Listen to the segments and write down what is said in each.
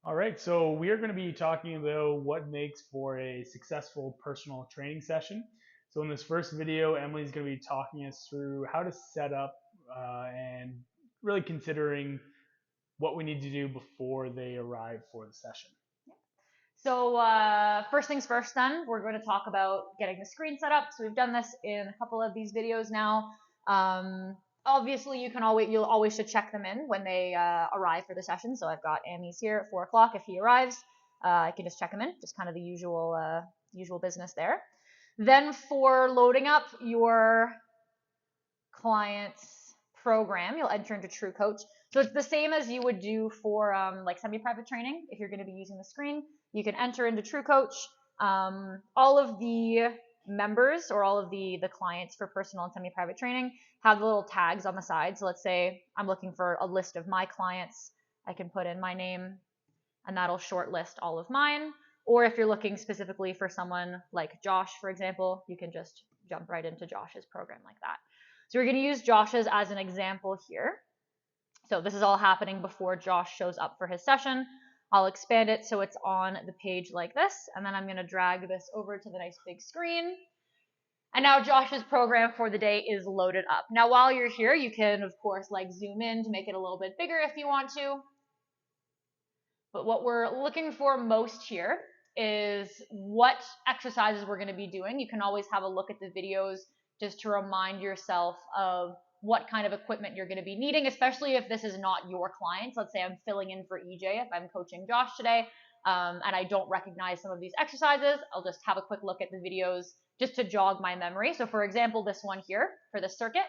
All right, so we are going to be talking about what makes for a successful personal training session. So in this first video, Emily's going to be talking us through how to set up and really considering what we need to do before they arrive for the session. So first things first then, we're going to talk about getting the screen set up. So we've done this in a couple of these videos now. Obviously, you'll always should check them in when they arrive for the session. So I've got Amy's here at 4 o'clock. If he arrives, I can just check him in, just kind of the usual business there. Then for loading up your client's program, you'll enter into TrueCoach. So it's the same as you would do for like semi-private training. If you're going to be using the screen, you can enter into TrueCoach. All of the members or all of the clients for personal and semi-private training have the little tags on the side. So let's say I'm looking for a list of my clients. I can put in my name and that'll shortlist all of mine. Or if you're looking specifically for someone like Josh, for example, you can just jump right into Josh's program like that. So we're going to use Josh's as an example here. So this is all happening before Josh shows up for his session. I'll expand it so it's on the page like this, and then I'm going to drag this over to the nice big screen. And now Josh's program for the day is loaded up. Now while you're here, you can of course like zoom in to make it a little bit bigger if you want to. But what we're looking for most here is what exercises we're going to be doing. You can always have a look at the videos just to remind yourself of what kind of equipment you're going to be needing, especially if this is not your clients. Let's say I'm filling in for EJ if I'm coaching Josh today, and I don't recognize some of these exercises. I'll just have a quick look at the videos just to jog my memory. So for example, this one here for the circuit,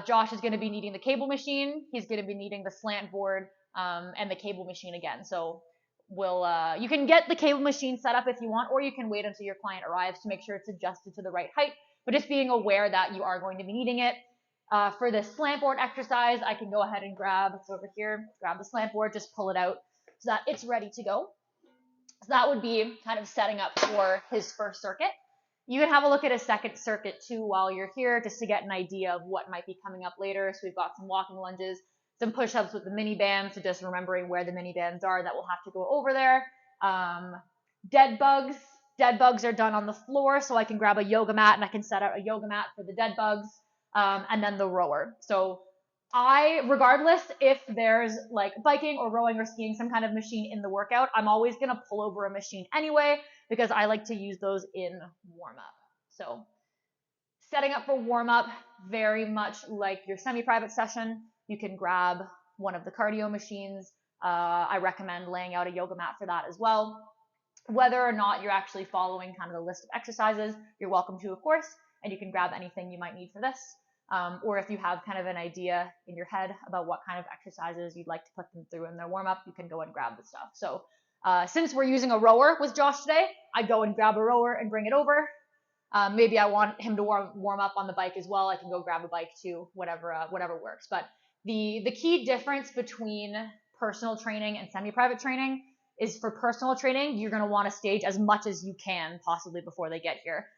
Josh is going to be needing the cable machine. He's going to be needing the slant board and the cable machine again. So you can get the cable machine set up if you want, or you can wait until your client arrives to make sure it's adjusted to the right height. But just being aware that you are going to be needing it. For this slant board exercise, I can go ahead and grab, it's over here, grab the slant board, just pull it out so that it's ready to go. So that would be kind of setting up for his first circuit. You can have a look at a second circuit too while you're here just to get an idea of what might be coming up later. So we've got some walking lunges, some push-ups with the mini bands, so just remembering where the mini bands are that we'll have to go over there. Dead bugs. Dead bugs are done on the floor, so I can grab a yoga mat and I can set out a yoga mat for the dead bugs. And then the rower. So regardless if there's like biking or rowing or skiing, some kind of machine in the workout, I'm always going to pull over a machine anyway because I like to use those in warm up. So setting up for warm up, very much like your semi-private session, you can grab one of the cardio machines. I recommend laying out a yoga mat for that as well. Whether or not you're actually following kind of the list of exercises, you're welcome to, of course, and you can grab anything you might need for this. Or if you have kind of an idea in your head about what kind of exercises you'd like to put them through in their warm up, you can go and grab the stuff. So since we're using a rower with Josh today, I go and grab a rower and bring it over. Maybe I want him to warm up on the bike as well. I can go grab a bike too, whatever works. But the key difference between personal training and semi-private training is for personal training, you're going to want to stage as much as you can possibly before they get here.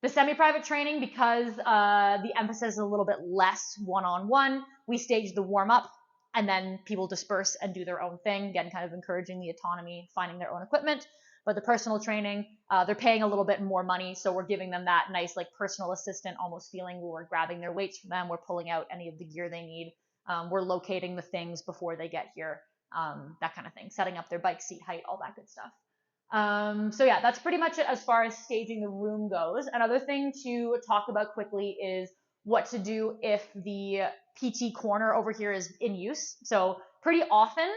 The semi-private training, because the emphasis is a little bit less one-on-one, we stage the warm-up and then people disperse and do their own thing, again, kind of encouraging the autonomy, finding their own equipment. But the personal training, they're paying a little bit more money, so we're giving them that nice like personal assistant almost feeling where we're grabbing their weights from them, we're pulling out any of the gear they need, we're locating the things before they get here, that kind of thing, setting up their bike seat height, all that good stuff. So yeah, that's pretty much it as far as staging the room goes. Another thing to talk about quickly is what to do if the PT corner over here is in use. So pretty often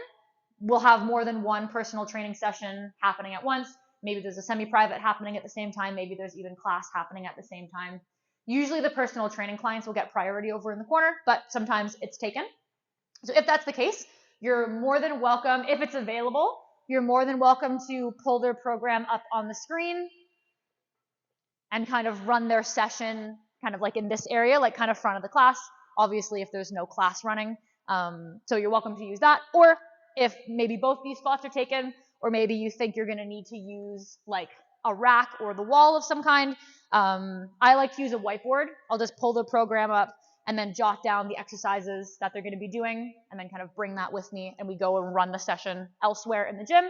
we'll have more than one personal training session happening at once. Maybe there's a semi-private happening at the same time. Maybe there's even class happening at the same time. Usually the personal training clients will get priority over in the corner, but sometimes it's taken. So if that's the case, you're more than welcome, if it's available, you're more than welcome to pull their program up on the screen and kind of run their session kind of like in this area, like kind of front of the class, obviously if there's no class running. So you're welcome to use that. Or if maybe both these spots are taken, or maybe you think you're going to need to use like a rack or the wall of some kind, I like to use a whiteboard. I'll just pull the program up and then jot down the exercises that they're going to be doing, and then kind of bring that with me, and we go and run the session elsewhere in the gym.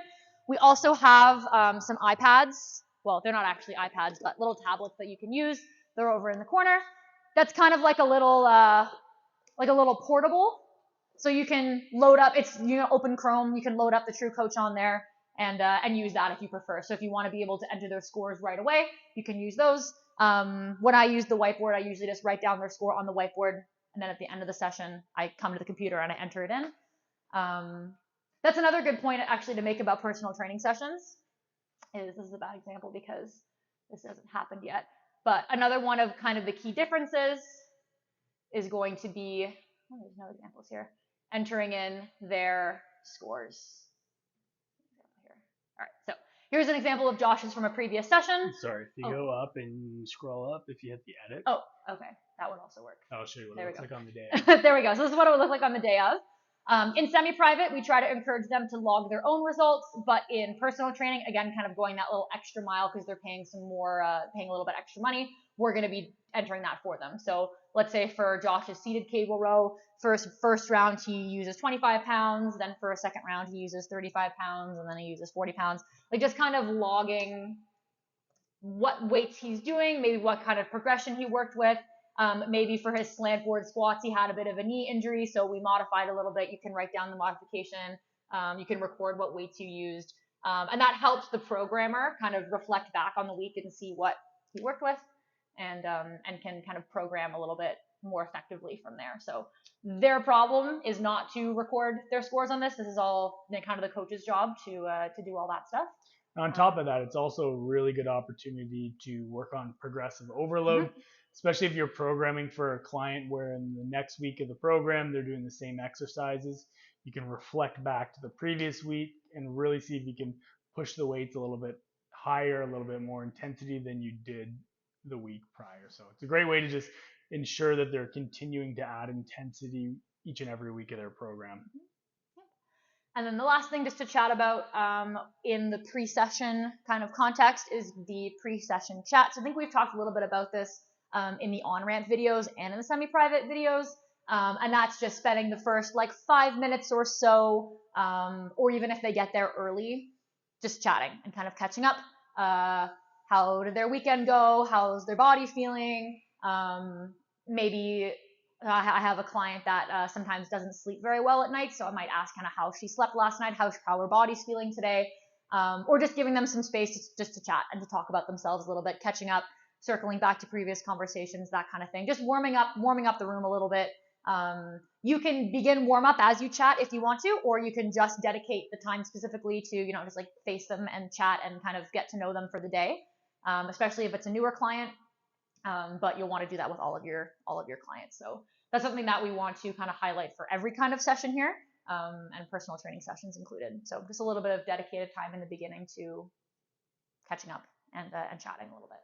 We also have some iPads. Well, they're not actually iPads, but little tablets that you can use. They're over in the corner. That's kind of like a little portable. So you can load up, it's, open Chrome, you can load up the TrueCoach on there and use that if you prefer. So if you want to be able to enter their scores right away, you can use those. When I use the whiteboard, I usually just write down their score on the whiteboard, and then at the end of the session, I come to the computer and I enter it in. That's another good point actually to make about personal training sessions. This is a bad example because this hasn't happened yet. But another one of kind of the key differences is going to be, there's no examples here, entering in their scores. All right, so here's an example of Josh's from a previous session. Sorry, if you go up and scroll up, if you hit the edit. Oh, okay, that would also work. I'll show you what it looks like on the day of. There we go. So this is what it would look like on the day of. In semi-private, we try to encourage them to log their own results, but in personal training, again, kind of going that little extra mile because they're paying paying a little bit extra money, we're going to be entering that for them. So let's say for Josh's seated cable row, first round he uses 25 pounds, then for a second round he uses 35 pounds, and then he uses 40 pounds. Like just kind of logging what weights he's doing, maybe what kind of progression he worked with. Maybe for his slant board squats, he had a bit of a knee injury, so we modified a little bit. You can write down the modification. You can record what weights you used. And that helps the programmer kind of reflect back on the week and see what he worked with and can kind of program a little bit more effectively from there. So their problem is not to record their scores on this. This is all kind of the coach's job to do all that stuff. On top of that, it's also a really good opportunity to work on progressive overload. Mm-hmm. Especially if you're programming for a client where in the next week of the program, they're doing the same exercises. You can reflect back to the previous week and really see if you can push the weights a little bit higher, a little bit more intensity than you did the week prior. So it's a great way to just ensure that they're continuing to add intensity each and every week of their program. And then the last thing just to chat about in the pre-session kind of context is the pre-session chat. So I think we've talked a little bit about this in the on-ramp videos and in the semi-private videos. And that's just spending the first 5 minutes or so, or even if they get there early, just chatting and kind of catching up. How did their weekend go? How's their body feeling? Maybe I have a client that sometimes doesn't sleep very well at night, so I might ask kind of how she slept last night, how her body's feeling today, or just giving them some space just to chat and to talk about themselves a little bit, catching up, circling back to previous conversations, that kind of thing. Just warming up the room a little bit. You can begin warm up as you chat if you want to, or you can just dedicate the time specifically to, just face them and chat and kind of get to know them for the day, especially if it's a newer client. But you'll want to do that with all of your clients. So that's something that we want to kind of highlight for every kind of session here, and personal training sessions included. So just a little bit of dedicated time in the beginning to catching up and chatting a little bit.